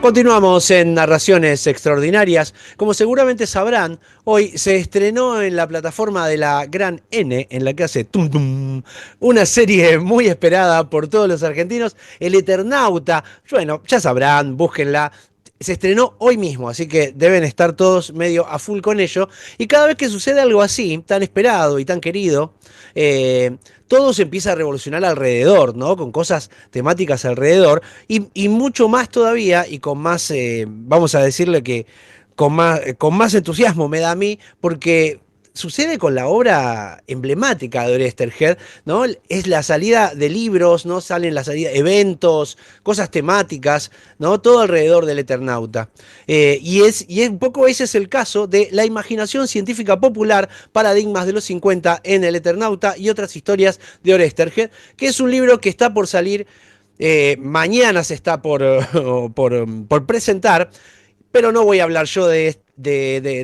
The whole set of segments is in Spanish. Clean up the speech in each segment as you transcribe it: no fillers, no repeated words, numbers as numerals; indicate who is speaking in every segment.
Speaker 1: Continuamos en Narraciones Extraordinarias. Como seguramente sabrán, hoy se estrenó en la plataforma de la Gran N, en la que hace tum tum, una serie muy esperada por todos los argentinos, El Eternauta. Bueno, ya sabrán, búsquenla. Se estrenó hoy mismo, así que deben estar todos medio a full con ello. Y cada vez que sucede algo así, tan esperado y tan querido, eh, todo se empieza a revolucionar alrededor, ¿no? Con cosas temáticas alrededor. Y mucho más todavía, y con más, vamos a decirle que con más entusiasmo me da a mí, porque sucede con la obra emblemática de Oesterheld, ¿no? Es la salida de libros, ¿no? Salen la salida, eventos, cosas temáticas, ¿no? Todo alrededor del Eternauta. Y un poco ese es el caso de la imaginación científica popular, paradigmas de los 50 en el Eternauta y otras historias de Oesterheld, que es un libro que está por salir. Mañana se está por presentar, pero no voy a hablar yo de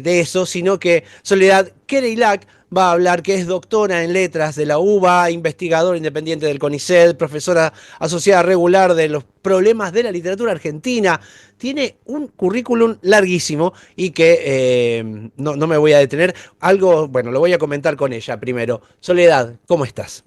Speaker 1: eso, sino que Soledad Kereilac va a hablar, que es doctora en letras de la UBA, investigadora independiente del CONICET, profesora asociada regular de los problemas de la literatura argentina. Tiene un currículum larguísimo y que no me voy a detener. Algo, bueno, lo voy a comentar con ella primero. Soledad, ¿cómo estás?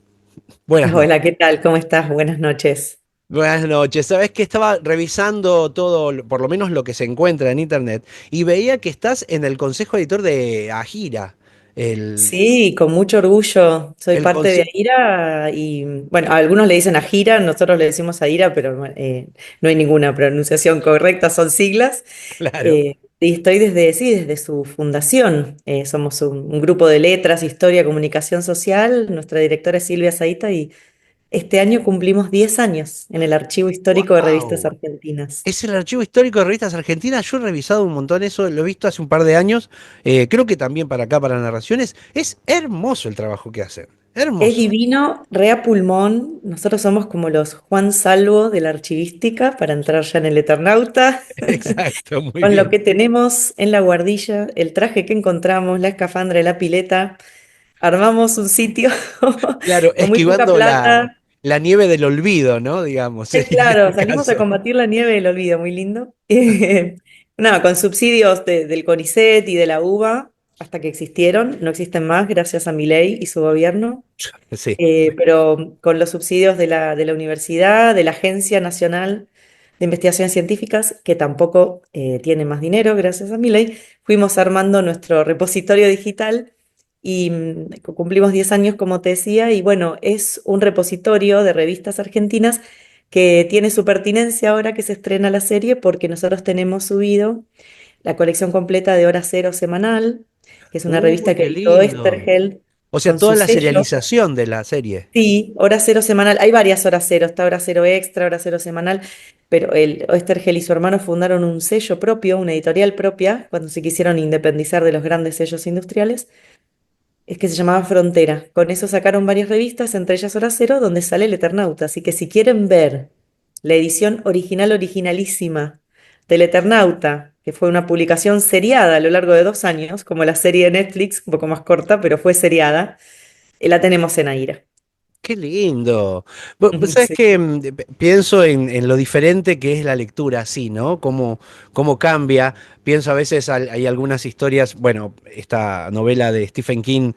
Speaker 1: Buenas
Speaker 2: Hola,
Speaker 1: noches.
Speaker 2: ¿qué tal? ¿Cómo estás? Buenas noches.
Speaker 1: Buenas noches. Sabes que estaba revisando todo, por lo menos lo que se encuentra en internet, y veía que estás en el consejo editor de Ajira. El,
Speaker 2: Sí, con mucho orgullo. Soy
Speaker 1: el
Speaker 2: parte de
Speaker 1: conse-
Speaker 2: AIRA y, bueno, a algunos le dicen AJIRA, nosotros le decimos AIRA, pero no hay ninguna pronunciación correcta, son siglas.
Speaker 1: Claro.
Speaker 2: Y estoy desde su fundación. Somos un grupo de letras, historia, comunicación social. Nuestra directora es Silvia Zaita y este año cumplimos 10 años en el Archivo Histórico de Revistas
Speaker 1: ¡Wow!
Speaker 2: Argentinas.
Speaker 1: Es el archivo histórico de revistas argentinas. Yo he revisado un montón eso, lo he visto hace un par de años. Creo que también para acá, para narraciones. Es hermoso el trabajo que hacen.
Speaker 2: Es
Speaker 1: Hermoso.
Speaker 2: divino, rea pulmón. Nosotros somos como los Juan Salvo de la archivística para entrar ya en el Eternauta.
Speaker 1: Exacto, muy
Speaker 2: Con lo
Speaker 1: bien.
Speaker 2: que tenemos en la guardilla, el traje que encontramos, la escafandra de la pileta, armamos un sitio
Speaker 1: Claro,
Speaker 2: con muy poca
Speaker 1: esquivando
Speaker 2: plata.
Speaker 1: la nieve del olvido, ¿no? Digamos, sería
Speaker 2: Claro,
Speaker 1: el
Speaker 2: salimos a
Speaker 1: caso.
Speaker 2: combatir la nieve del olvido, muy lindo. Nada, con subsidios del CONICET y de la UBA, hasta que existieron, no existen más, gracias a Milei y su gobierno.
Speaker 1: Sí.
Speaker 2: Pero con los subsidios de la universidad, de la Agencia Nacional de Investigaciones Científicas, que tampoco tiene más dinero, gracias a mi ley, fuimos armando nuestro repositorio digital y cumplimos 10 años, como te decía, y bueno, es un repositorio de revistas argentinas que tiene su pertinencia ahora que se estrena la serie, porque nosotros tenemos subido la colección completa de Hora Cero semanal, que es una
Speaker 1: Uy,
Speaker 2: revista que
Speaker 1: qué
Speaker 2: editó
Speaker 1: lindo.
Speaker 2: Estergel
Speaker 1: O sea,
Speaker 2: con
Speaker 1: toda
Speaker 2: su
Speaker 1: la
Speaker 2: sello.
Speaker 1: serialización de la serie.
Speaker 2: Sí, hora cero semanal. Hay varias horas cero. Está hora cero extra, hora cero semanal. Pero Oestergel y su hermano fundaron un sello propio, una editorial propia, cuando se quisieron independizar de los grandes sellos industriales. Es que se llamaba Frontera. Con eso sacaron varias revistas, entre ellas Hora Cero, donde sale el Eternauta. Así que si quieren ver la edición original, originalísima del Eternauta, que fue una publicación seriada a lo largo de 2 años, como la serie de Netflix, un poco más corta, pero fue seriada, la tenemos en Aira.
Speaker 1: Qué lindo. Vos sabés
Speaker 2: Sí.
Speaker 1: que pienso en lo diferente que es la lectura así, ¿no? Cómo cambia. Pienso a veces, hay algunas historias, bueno, esta novela de Stephen King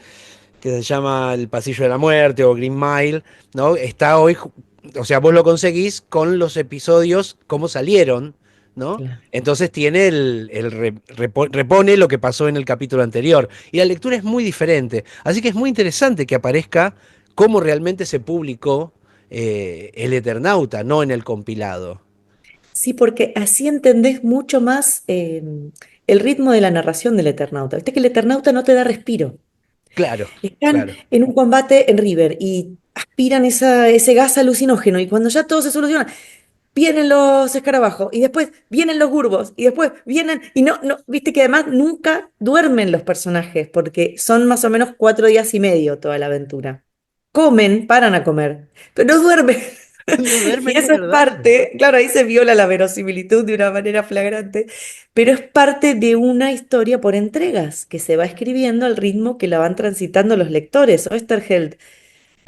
Speaker 1: que se llama El Pasillo de la Muerte o Green Mile, ¿no? Está hoy, o sea, vos lo conseguís con los episodios, cómo salieron, ¿no?
Speaker 2: Claro.
Speaker 1: Entonces tiene repone lo que pasó en el capítulo anterior. Y la lectura es muy diferente. Así que es muy interesante que aparezca cómo realmente se publicó el Eternauta, no en el compilado.
Speaker 2: Sí, porque así entendés mucho más el ritmo de la narración del Eternauta. Viste que el Eternauta no te da respiro.
Speaker 1: Claro,
Speaker 2: Están
Speaker 1: claro.
Speaker 2: en un combate en River y aspiran ese gas alucinógeno y cuando ya todo se soluciona, vienen los escarabajos y después vienen los gurbos y después vienen y no, viste que además nunca duermen los personajes porque son más o menos 4 días y medio toda la aventura. Comen, paran a comer, pero no duermen.
Speaker 1: No
Speaker 2: Y
Speaker 1: duermen, es
Speaker 2: eso es
Speaker 1: verdad.
Speaker 2: parte, claro, ahí se viola la verosimilitud de una manera flagrante, pero es parte de una historia por entregas que se va escribiendo al ritmo que la van transitando los lectores. Oesterheld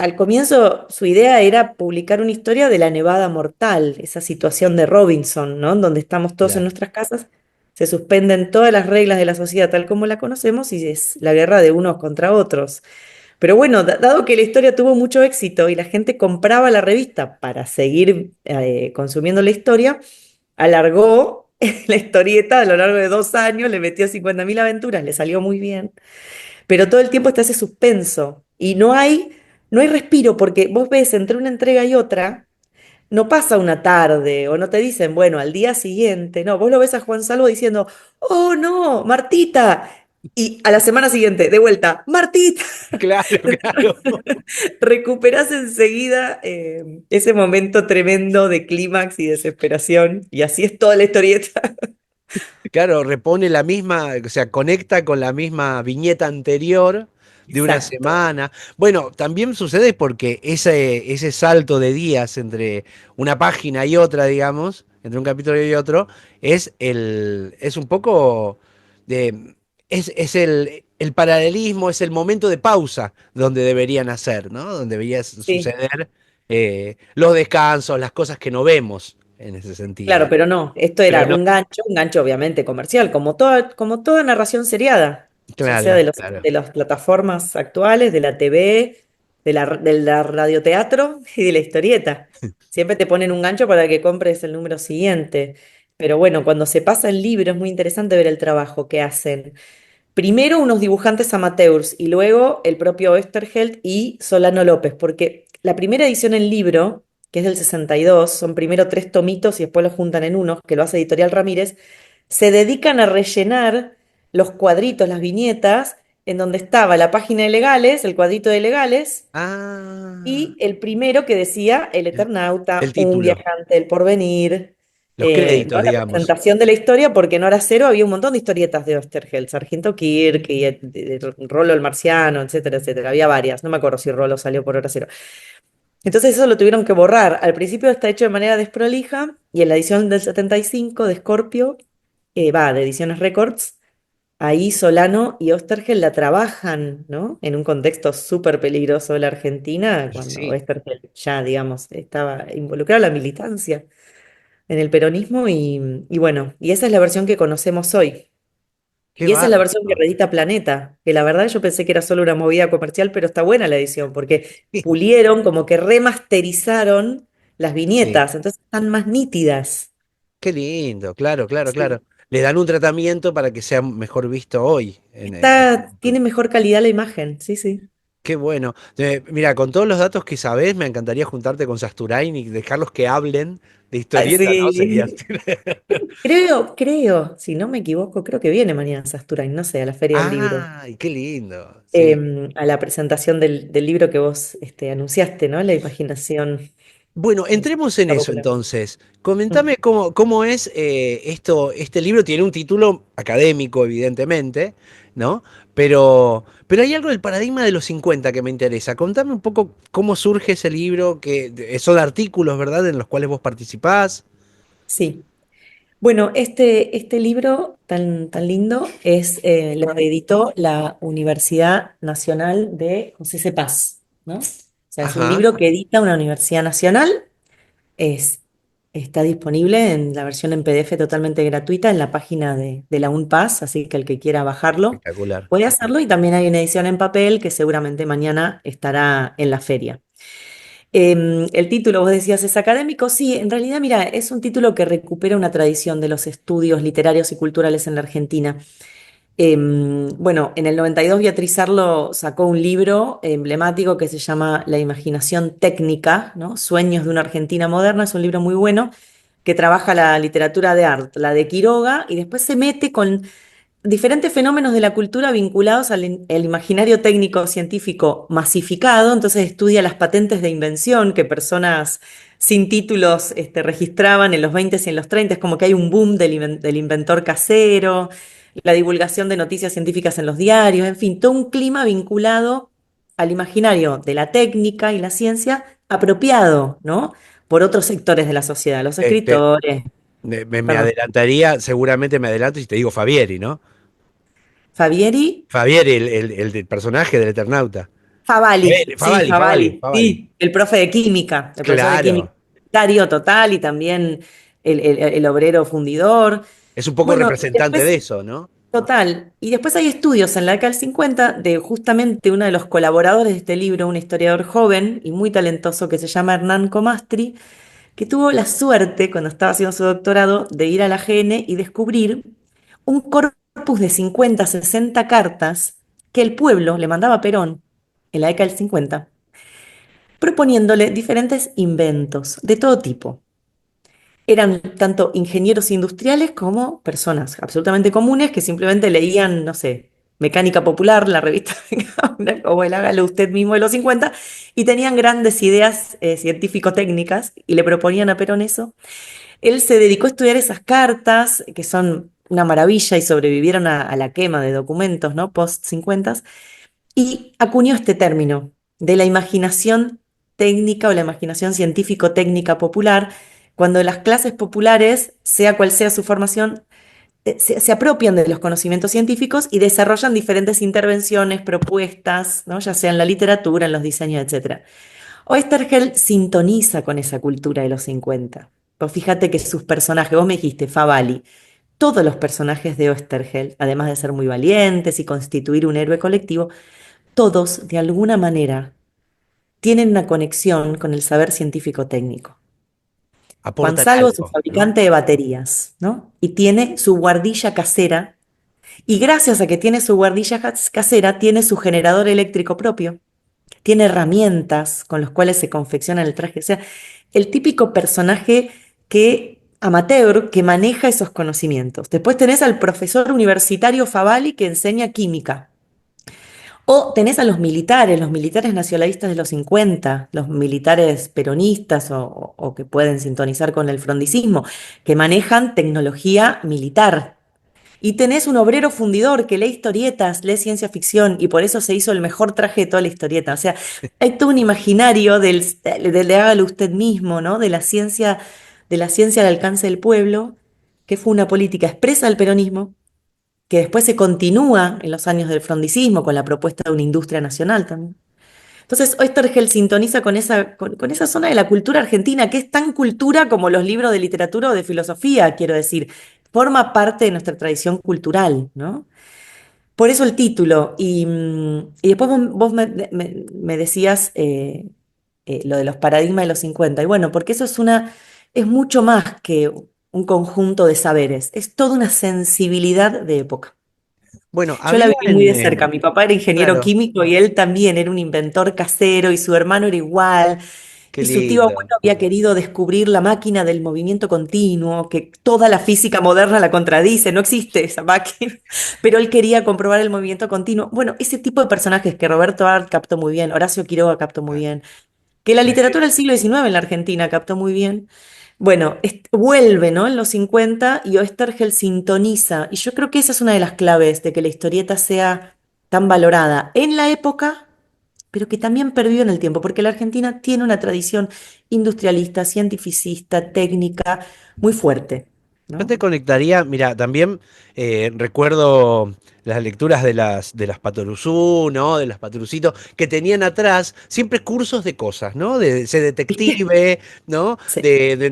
Speaker 2: al comienzo su idea era publicar una historia de la nevada mortal, esa situación de Robinson, ¿no? En donde estamos todos en
Speaker 1: Claro.
Speaker 2: nuestras casas, se suspenden todas las reglas de la sociedad tal como la conocemos y es la guerra de unos contra otros. Pero bueno, dado que la historia tuvo mucho éxito y la gente compraba la revista para seguir consumiendo la historia, alargó la historieta a lo largo de 2 años, le metió 50.000 aventuras, le salió muy bien, pero todo el tiempo está ese suspenso y no hay respiro porque vos ves entre una entrega y otra, no pasa una tarde o no te dicen, bueno, al día siguiente, no, vos lo ves a Juan Salvo diciendo, oh no, Martita. Y a la semana siguiente, de vuelta, Martita.
Speaker 1: Claro, claro.
Speaker 2: Recuperás enseguida ese momento tremendo de clímax y desesperación, y así es toda la historieta.
Speaker 1: Claro, repone la misma, o sea, conecta con la misma viñeta anterior de una
Speaker 2: Exacto.
Speaker 1: semana. Bueno, también sucede porque ese salto de días entre una página y otra, digamos, entre un capítulo y otro, es un poco de, es el paralelismo, es el momento de pausa donde deberían hacer, ¿no? Donde debería
Speaker 2: Sí.
Speaker 1: suceder los descansos, las cosas que no vemos en ese sentido.
Speaker 2: Claro, pero no, esto
Speaker 1: Pero
Speaker 2: era
Speaker 1: no,
Speaker 2: un gancho obviamente comercial, como toda narración seriada, ya sea
Speaker 1: claro,
Speaker 2: de
Speaker 1: claro.
Speaker 2: de las plataformas actuales, de la TV, de la radioteatro y de la historieta. Siempre te ponen un gancho para que compres el número siguiente. Pero bueno, cuando se pasa el libro es muy interesante ver el trabajo que hacen. Primero unos dibujantes amateurs y luego el propio Oesterheld y Solano López, porque la primera edición en libro, que es del 62, son primero 3 tomitos y después los juntan en unos, que lo hace Editorial Ramírez, se dedican a rellenar los cuadritos, las viñetas, en donde estaba la página de legales, el cuadrito de legales,
Speaker 1: Ah,
Speaker 2: y el primero que decía El
Speaker 1: el, el
Speaker 2: Eternauta, un
Speaker 1: título,
Speaker 2: viajante del porvenir,
Speaker 1: los créditos,
Speaker 2: ¿no? La
Speaker 1: digamos.
Speaker 2: presentación de la historia, porque en Hora Cero había un montón de historietas de Oesterheld, Sargento Kirk y Rolo el Marciano, etcétera, etcétera. Había varias, no me acuerdo si Rolo salió por Hora Cero. Entonces eso lo tuvieron que borrar. Al principio está hecho de manera desprolija y en la edición del 75 de Scorpio, de Ediciones Records, ahí Solano y Oesterheld la trabajan, ¿no? En un contexto súper peligroso de la Argentina,
Speaker 1: Y
Speaker 2: cuando
Speaker 1: sí,
Speaker 2: Oesterheld ya, digamos, estaba involucrada en la militancia, en el peronismo, y bueno, y esa es la versión que conocemos hoy.
Speaker 1: qué
Speaker 2: Y esa es la versión que
Speaker 1: bárbaro.
Speaker 2: reedita Planeta, que la verdad yo pensé que era solo una movida comercial, pero está buena la edición, porque pulieron, como que remasterizaron las
Speaker 1: Sí,
Speaker 2: viñetas, entonces están más nítidas.
Speaker 1: qué lindo, claro, claro,
Speaker 2: Sí.
Speaker 1: claro. Le dan un tratamiento para que sea mejor visto hoy.
Speaker 2: Tiene mejor calidad la imagen, sí, sí.
Speaker 1: Qué bueno. Mira, con todos los datos que sabés, me encantaría juntarte con Sasturain y dejarlos que hablen de
Speaker 2: Ah,
Speaker 1: historieta, ¿no? Sería.
Speaker 2: sí. Creo, si no me equivoco, creo que viene mañana Sasturain, no sé, a la Feria del Libro,
Speaker 1: Ay, qué lindo. Sí.
Speaker 2: a la presentación del libro que vos anunciaste, ¿no? La imaginación
Speaker 1: Bueno, entremos en eso
Speaker 2: popular.
Speaker 1: entonces.
Speaker 2: Mm.
Speaker 1: Comentame cómo es esto. Este libro tiene un título académico, evidentemente, ¿no? Pero hay algo del paradigma de los 50 que me interesa. Contame un poco cómo surge ese libro, que son artículos, ¿verdad?, en los cuales vos participás.
Speaker 2: Sí. Bueno, este libro tan lindo lo editó la Universidad Nacional de José C. Paz, ¿no? O sea, es un
Speaker 1: Ajá,
Speaker 2: libro que edita una universidad nacional. Es, Está disponible en la versión en PDF totalmente gratuita en la página de la UNPAS, así que el que quiera bajarlo
Speaker 1: espectacular.
Speaker 2: puede hacerlo. Y también hay una edición en papel que seguramente mañana estará en la feria. El título, vos decías, es académico. Sí, en realidad, mira, es un título que recupera una tradición de los estudios literarios y culturales en la Argentina. Bueno, en el 92 Beatriz Arlo sacó un libro emblemático que se llama La imaginación técnica, ¿no? Sueños de una Argentina moderna. Es un libro muy bueno que trabaja la literatura de arte, la de Quiroga, y después se mete con diferentes fenómenos de la cultura vinculados al imaginario técnico científico masificado. Entonces estudia las patentes de invención que personas sin títulos registraban en los 20 y en los 30. Es como que hay un boom del inventor casero, la divulgación de noticias científicas en los diarios, en fin, todo un clima vinculado al imaginario de la técnica y la ciencia apropiado, ¿no? Por otros sectores de la sociedad, los
Speaker 1: Este,
Speaker 2: escritores,
Speaker 1: me
Speaker 2: perdón,
Speaker 1: adelantaría, seguramente me adelanto si te digo Fabieri, ¿no?
Speaker 2: Fabieri.
Speaker 1: Fabieri, el del personaje del Eternauta.
Speaker 2: Favali, sí,
Speaker 1: Favali, Favali,
Speaker 2: Favali,
Speaker 1: Favali.
Speaker 2: sí, el profe de química, el profesor de química
Speaker 1: Claro.
Speaker 2: universitario total y también el obrero fundidor.
Speaker 1: Es un poco
Speaker 2: Bueno, y
Speaker 1: representante de
Speaker 2: después,
Speaker 1: eso, ¿no?
Speaker 2: total, y después hay estudios en la década del 50 de justamente uno de los colaboradores de este libro, un historiador joven y muy talentoso que se llama Hernán Comastri, que tuvo la suerte, cuando estaba haciendo su doctorado, de ir a la AGN y descubrir un corpus de 50, 60 cartas que el pueblo le mandaba a Perón en la década del 50, proponiéndole diferentes inventos de todo tipo. Eran tanto ingenieros industriales como personas absolutamente comunes que simplemente leían, no sé, Mecánica Popular, la revista o el Hágalo Usted mismo de los 50, y tenían grandes ideas científico-técnicas y le proponían a Perón eso. Él se dedicó a estudiar esas cartas, que son una maravilla y sobrevivieron a la quema de documentos, ¿no? Post 50, y acuñó este término de la imaginación técnica o la imaginación científico-técnica popular, cuando las clases populares, sea cual sea su formación, se apropian de los conocimientos científicos y desarrollan diferentes intervenciones, propuestas, ¿no? Ya sea en la literatura, en los diseños, etcétera. Oesterheld sintoniza con esa cultura de los 50. Vos fíjate que sus personajes, vos me dijiste, Favali, todos los personajes de Oesterheld, además de ser muy valientes y constituir un héroe colectivo, todos, de alguna manera, tienen una conexión con el saber científico técnico. Juan
Speaker 1: Aportan
Speaker 2: Salvo es un
Speaker 1: algo, ¿no?
Speaker 2: fabricante de baterías, ¿no? Y tiene su guardilla casera, y gracias a que tiene su guardilla casera, tiene su generador eléctrico propio, tiene herramientas con las cuales se confecciona el traje. O sea, el típico personaje que amateur que maneja esos conocimientos. Después tenés al profesor universitario Favali que enseña química. O tenés a los militares nacionalistas de los 50, los militares peronistas o que pueden sintonizar con el frondicismo, que manejan tecnología militar. Y tenés un obrero fundidor que lee historietas, lee ciencia ficción y por eso se hizo el mejor traje de toda la historieta. O sea, hay todo un imaginario del hágalo usted mismo, ¿no? De la ciencia al alcance del pueblo, que fue una política expresa del peronismo, que después se continúa en los años del frondicismo con la propuesta de una industria nacional también. Entonces, Oesterheld sintoniza con esa zona de la cultura argentina, que es tan cultura como los libros de literatura o de filosofía, quiero decir. Forma parte de nuestra tradición cultural, ¿no? Por eso el título. Y después vos me decías lo de los paradigmas de los 50. Y bueno, porque eso es mucho más que un conjunto de saberes, es toda una sensibilidad de época.
Speaker 1: Bueno,
Speaker 2: Yo la
Speaker 1: había
Speaker 2: viví muy de cerca. Mi papá era ingeniero
Speaker 1: claro,
Speaker 2: químico y él también era un inventor casero y su hermano era igual.
Speaker 1: qué
Speaker 2: Y su tío
Speaker 1: lindo.
Speaker 2: abuelo había querido descubrir la máquina del movimiento continuo, que toda la física moderna la contradice, no existe esa máquina, pero él quería comprobar el movimiento continuo. Bueno, ese tipo de personajes que Roberto Art captó muy bien, Horacio Quiroga captó muy
Speaker 1: Ah,
Speaker 2: bien, que la literatura del siglo XIX en la Argentina captó muy bien. Bueno, vuelve, ¿no? En los 50 y Oesterheld sintoniza. Y yo creo que esa es una de las claves de que la historieta sea tan valorada en la época, pero que también pervivió en el tiempo, porque la Argentina tiene una tradición industrialista, cientificista, técnica muy fuerte,
Speaker 1: Yo
Speaker 2: ¿no?
Speaker 1: te conectaría, mira, también recuerdo las lecturas de las Patoruzú, ¿no? De las Patorucito, que tenían atrás siempre cursos de cosas, ¿no? De ser detective, ¿no?
Speaker 2: Sí.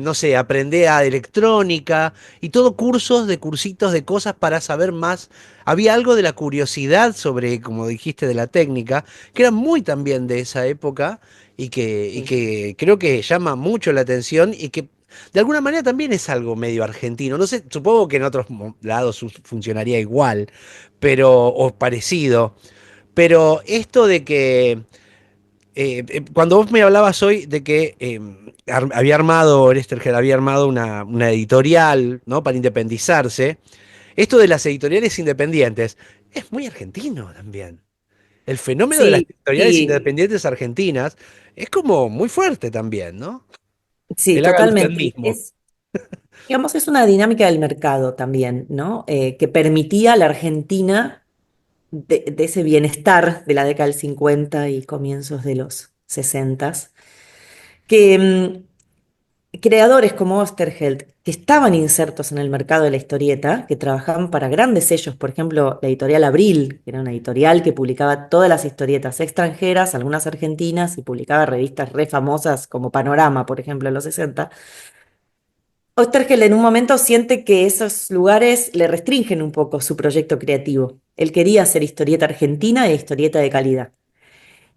Speaker 1: No sé, aprender a electrónica y todo cursos de cursitos de cosas para saber más. Había algo de la curiosidad sobre, como dijiste, de la técnica, que era muy también de esa época y
Speaker 2: Sí.
Speaker 1: que creo que llama mucho la atención y que de alguna manera también es algo medio argentino. No sé, supongo que en otros lados funcionaría igual, pero, o parecido. Pero esto de que, cuando vos me hablabas hoy de que había armado, Oesterheld había armado una editorial, ¿no? Para independizarse, esto de las editoriales independientes es muy argentino también. El fenómeno de las
Speaker 2: Sí,
Speaker 1: editoriales
Speaker 2: sí,
Speaker 1: independientes argentinas es como muy fuerte también, ¿no?
Speaker 2: sí,
Speaker 1: El hágalo usted
Speaker 2: totalmente.
Speaker 1: mismo.
Speaker 2: Digamos, es una dinámica del mercado también, ¿no? Que permitía a la Argentina de ese bienestar de la década del 50 y comienzos de los 60, que creadores como Oesterheld, que estaban insertos en el mercado de la historieta, que trabajaban para grandes sellos, por ejemplo, la editorial Abril, que era una editorial que publicaba todas las historietas extranjeras, algunas argentinas, y publicaba revistas re famosas como Panorama, por ejemplo, en los 60. Oesterheld en un momento siente que esos lugares le restringen un poco su proyecto creativo. Él quería hacer historieta argentina e historieta de calidad.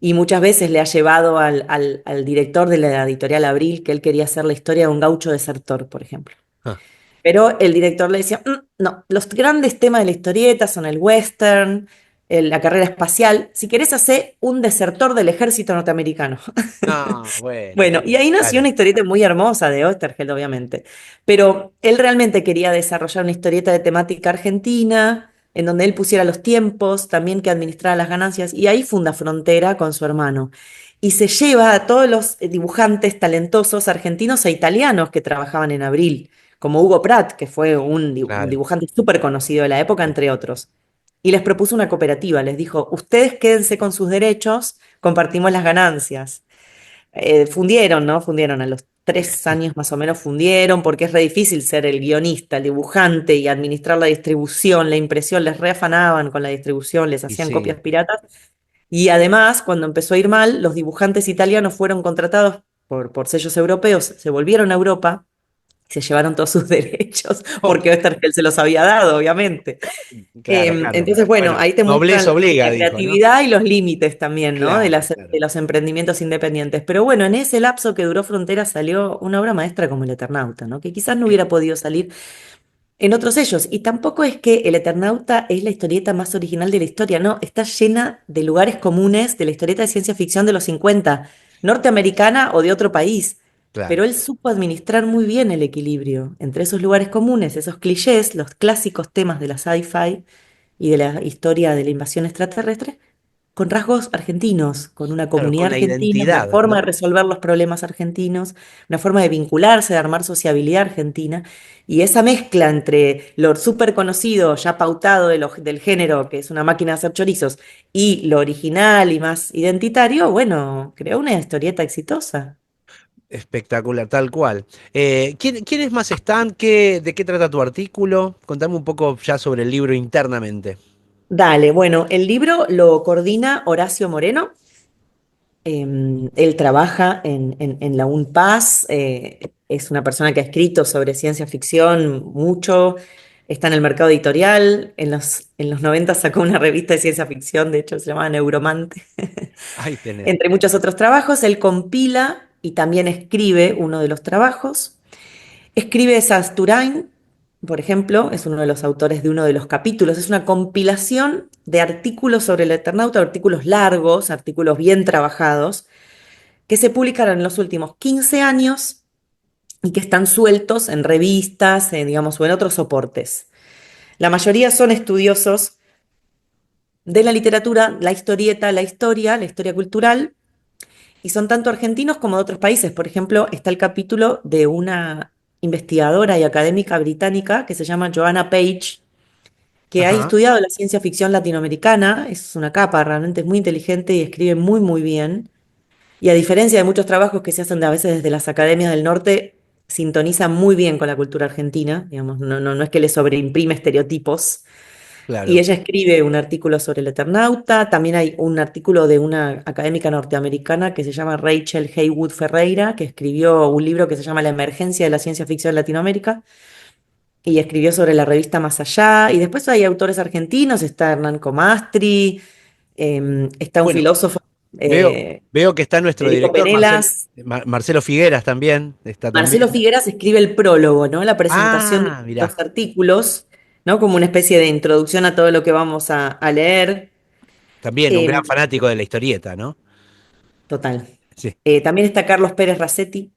Speaker 2: Y muchas veces le ha llevado al director de la editorial Abril que él quería hacer la historia de un gaucho desertor, por ejemplo.
Speaker 1: Ah,
Speaker 2: Pero el director le decía, "Mm, no, los grandes temas de la historieta son el western, la carrera espacial. Si querés hacer un desertor del ejército norteamericano."
Speaker 1: no, bueno,
Speaker 2: Bueno, y ahí nació
Speaker 1: claro.
Speaker 2: una historieta muy hermosa de Oesterheld, obviamente. Pero él realmente quería desarrollar una historieta de temática argentina, en donde él pusiera los tiempos, también que administrara las ganancias, y ahí funda Frontera con su hermano. Y se lleva a todos los dibujantes talentosos argentinos e italianos que trabajaban en Abril, como Hugo Pratt, que fue un
Speaker 1: Claro.
Speaker 2: dibujante súper conocido de la época, entre otros. Y les propuso una cooperativa, les dijo, ustedes quédense con sus derechos, compartimos las ganancias. Fundieron, ¿no? Fundieron a los 3 años más o menos, fundieron, porque es re difícil ser el guionista, el dibujante y administrar la distribución, la impresión, les reafanaban con la distribución, les
Speaker 1: Y
Speaker 2: hacían
Speaker 1: sí.
Speaker 2: copias piratas. Y además, cuando empezó a ir mal, los dibujantes italianos fueron contratados por sellos europeos, se volvieron a Europa, se llevaron todos sus derechos,
Speaker 1: Oh,
Speaker 2: porque Oesterheld se los había dado, obviamente.
Speaker 1: claro, claro.
Speaker 2: Entonces, bueno,
Speaker 1: Bueno,
Speaker 2: ahí te
Speaker 1: nobleza
Speaker 2: muestran
Speaker 1: obliga,
Speaker 2: la
Speaker 1: dijo, ¿no?
Speaker 2: creatividad y los límites también, ¿no? De
Speaker 1: Claro,
Speaker 2: de
Speaker 1: claro.
Speaker 2: los emprendimientos independientes. Pero bueno, en ese lapso que duró Frontera salió una obra maestra como El Eternauta, ¿no? Que quizás no hubiera podido salir en otros sellos. Y tampoco es que El Eternauta es la historieta más original de la historia, no, está llena de lugares comunes de la historieta de ciencia ficción de los 50, norteamericana o de otro país.
Speaker 1: Claro.
Speaker 2: Pero él supo administrar muy bien el equilibrio entre esos lugares comunes, esos clichés, los clásicos temas de la sci-fi y de la historia de la invasión extraterrestre, con rasgos argentinos, con una
Speaker 1: Claro,
Speaker 2: comunidad
Speaker 1: con la
Speaker 2: argentina, una
Speaker 1: identidad,
Speaker 2: forma de
Speaker 1: ¿no?
Speaker 2: resolver los problemas argentinos, una forma de vincularse, de armar sociabilidad argentina. Y esa mezcla entre lo súper conocido, ya pautado del género, que es una máquina de hacer chorizos, y lo original y más identitario, bueno, creó una historieta exitosa.
Speaker 1: Espectacular, tal cual. ¿Quiénes más están? ¿De qué trata tu artículo? Contame un poco ya sobre el libro internamente.
Speaker 2: Dale, bueno, el libro lo coordina Horacio Moreno. Él trabaja en la UNPAS, es una persona que ha escrito sobre ciencia ficción mucho, está en el mercado editorial, en los 90 sacó una revista de ciencia ficción, de hecho se llamaba Neuromante.
Speaker 1: Ahí tenés.
Speaker 2: Entre muchos otros trabajos, él compila y también escribe uno de los trabajos. Escribe Sasturain, por ejemplo, es uno de los autores de uno de los capítulos. Es una compilación de artículos sobre el Eternauta, artículos largos, artículos bien trabajados que se publicaron en los últimos 15 años y que están sueltos en revistas, digamos, o en otros soportes. La mayoría son estudiosos de la literatura, la historieta, la historia cultural, y son tanto argentinos como de otros países. Por ejemplo, está el capítulo de una investigadora y académica británica que se llama Joanna Page, que ha
Speaker 1: Ajá,
Speaker 2: estudiado la ciencia ficción latinoamericana, es una capa, realmente es muy inteligente y escribe muy, muy bien. Y a diferencia de muchos trabajos que se hacen a veces desde las academias del norte, sintoniza muy bien con la cultura argentina, digamos, no es que le sobreimprime estereotipos. Y
Speaker 1: claro.
Speaker 2: ella escribe un artículo sobre el Eternauta, también hay un artículo de una académica norteamericana que se llama Rachel Haywood Ferreira, que escribió un libro que se llama La emergencia de la ciencia ficción en Latinoamérica, y escribió sobre la revista Más Allá. Y después hay autores argentinos, está Hernán Comastri, está un
Speaker 1: Bueno,
Speaker 2: filósofo, eh,
Speaker 1: veo que está nuestro
Speaker 2: Federico
Speaker 1: director,
Speaker 2: Penelas.
Speaker 1: Marcelo Figueras también, está
Speaker 2: Marcelo
Speaker 1: también.
Speaker 2: Figueras escribe el prólogo, ¿no? La presentación de
Speaker 1: Ah,
Speaker 2: los
Speaker 1: mirá,
Speaker 2: artículos, ¿no? Como una especie de introducción a todo lo que vamos a leer.
Speaker 1: también un gran
Speaker 2: Eh,
Speaker 1: fanático de la historieta, ¿no?
Speaker 2: Total.
Speaker 1: Sí.
Speaker 2: También está Carlos Pérez Racetti,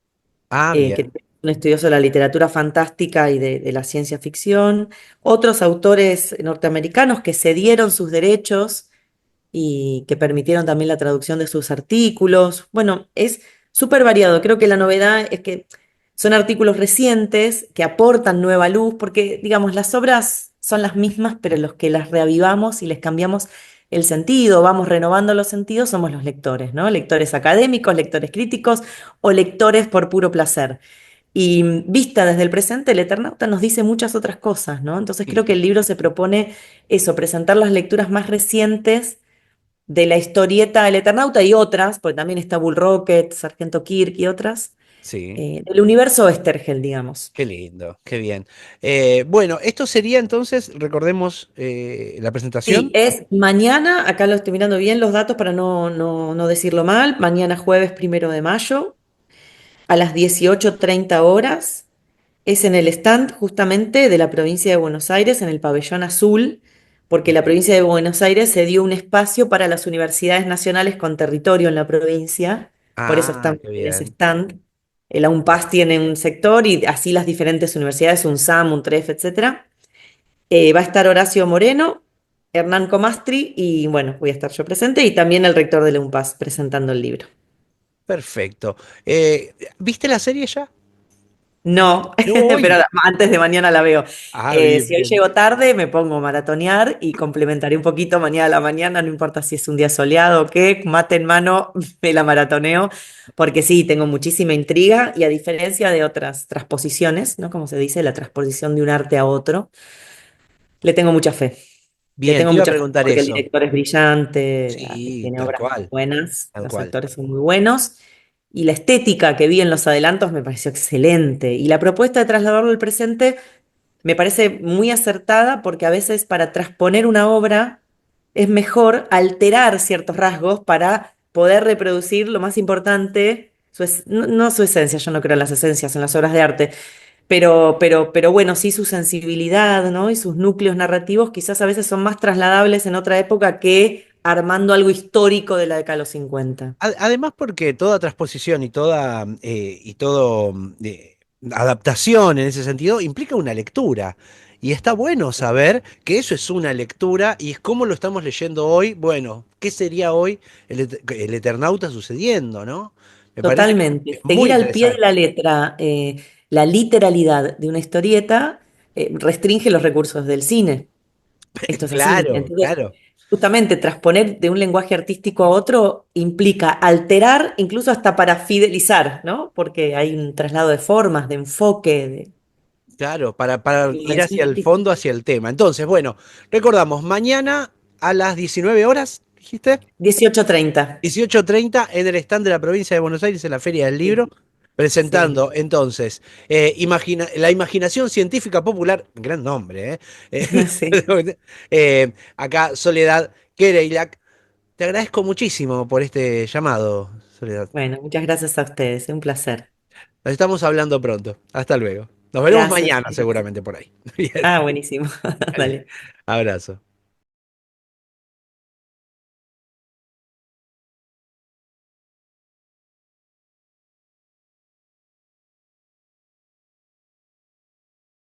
Speaker 1: Ah,
Speaker 2: que
Speaker 1: bien.
Speaker 2: es un estudioso de la literatura fantástica y de la ciencia ficción. Otros autores norteamericanos que cedieron sus derechos y que permitieron también la traducción de sus artículos. Bueno, es súper variado. Creo que la novedad es que son artículos recientes que aportan nueva luz, porque, digamos, las obras son las mismas, pero los que las reavivamos y les cambiamos el sentido, vamos renovando los sentidos, somos los lectores, ¿no? Lectores académicos, lectores críticos o lectores por puro placer. Y vista desde el presente, el Eternauta nos dice muchas otras cosas, ¿no? Entonces creo que
Speaker 1: Sí,
Speaker 2: el libro se propone eso, presentar las lecturas más recientes de la historieta El Eternauta y otras, porque también está Bull Rocket, Sargento Kirk y otras,
Speaker 1: sí.
Speaker 2: del universo Estergel, digamos.
Speaker 1: Qué lindo, qué bien. Bueno, esto sería entonces, recordemos la
Speaker 2: Sí,
Speaker 1: presentación.
Speaker 2: es mañana, acá lo estoy mirando bien los datos para no decirlo mal, mañana jueves 1 de mayo a las 18:30 horas. Es en el stand justamente de la provincia de Buenos Aires, en el pabellón azul, porque la
Speaker 1: Bien.
Speaker 2: provincia de Buenos Aires se dio un espacio para las universidades nacionales con territorio en la provincia, por eso
Speaker 1: Ah,
Speaker 2: están
Speaker 1: qué
Speaker 2: en ese
Speaker 1: bien.
Speaker 2: stand. La UNPAS tiene un sector y así las diferentes universidades, UNSAM, UNTREF, etcétera. Va a estar Horacio Moreno, Hernán Comastri y bueno, voy a estar yo presente y también el rector de la UNPAS presentando el libro.
Speaker 1: Perfecto. ¿Viste la serie ya?
Speaker 2: No,
Speaker 1: No,
Speaker 2: pero
Speaker 1: hoy.
Speaker 2: antes de mañana la veo.
Speaker 1: Ah, bien,
Speaker 2: Si hoy
Speaker 1: bien.
Speaker 2: llego tarde, me pongo a maratonear y complementaré un poquito mañana a la mañana, no importa si es un día soleado o qué, mate en mano, me la maratoneo, porque sí, tengo muchísima intriga y a diferencia de otras transposiciones, ¿no? Como se dice, la transposición de un arte a otro, le tengo mucha fe. Le
Speaker 1: Bien,
Speaker 2: tengo
Speaker 1: te iba a
Speaker 2: mucha fe
Speaker 1: preguntar
Speaker 2: porque el
Speaker 1: eso.
Speaker 2: director es brillante,
Speaker 1: Sí,
Speaker 2: tiene
Speaker 1: tal
Speaker 2: obras muy
Speaker 1: cual,
Speaker 2: buenas,
Speaker 1: tal
Speaker 2: los
Speaker 1: cual.
Speaker 2: actores son muy buenos y la estética que vi en los adelantos me pareció excelente. Y la propuesta de trasladarlo al presente me parece muy acertada porque a veces para transponer una obra es mejor alterar ciertos rasgos para poder reproducir lo más importante, no su esencia, yo no creo en las esencias en las obras de arte, pero bueno, sí su sensibilidad, ¿no? Y sus núcleos narrativos quizás a veces son más trasladables en otra época que armando algo histórico de la década de los 50.
Speaker 1: Además, porque toda transposición y toda y todo adaptación en ese sentido implica una lectura. Y está bueno saber que eso es una lectura y es cómo lo estamos leyendo hoy. Bueno, ¿qué sería hoy el Eternauta sucediendo, ¿no? Me parece
Speaker 2: Totalmente.
Speaker 1: muy
Speaker 2: Seguir al pie de
Speaker 1: interesante.
Speaker 2: la letra la literalidad de una historieta restringe los recursos del cine. Esto es así.
Speaker 1: Claro,
Speaker 2: Entonces,
Speaker 1: claro.
Speaker 2: justamente transponer de un lenguaje artístico a otro implica alterar, incluso hasta para fidelizar, ¿no? Porque hay un traslado de formas, de enfoque,
Speaker 1: Claro, para
Speaker 2: de
Speaker 1: ir
Speaker 2: inversión
Speaker 1: hacia el fondo,
Speaker 2: artística.
Speaker 1: hacia el tema. Entonces, bueno, recordamos, mañana a las 19 horas, dijiste,
Speaker 2: 18:30.
Speaker 1: 18:30 en el stand de la provincia de Buenos Aires, en la Feria del
Speaker 2: Sí,
Speaker 1: Libro,
Speaker 2: sí,
Speaker 1: presentando entonces la imaginación científica popular, gran nombre,
Speaker 2: sí.
Speaker 1: acá Soledad Kereilak. Te agradezco muchísimo por este llamado, Soledad.
Speaker 2: Bueno, muchas gracias a ustedes. Un placer.
Speaker 1: Nos estamos hablando pronto. Hasta luego. Nos veremos
Speaker 2: Gracias,
Speaker 1: mañana
Speaker 2: chicos.
Speaker 1: seguramente por ahí. Bien,
Speaker 2: Ah, buenísimo.
Speaker 1: dale.
Speaker 2: Dale.
Speaker 1: Abrazo.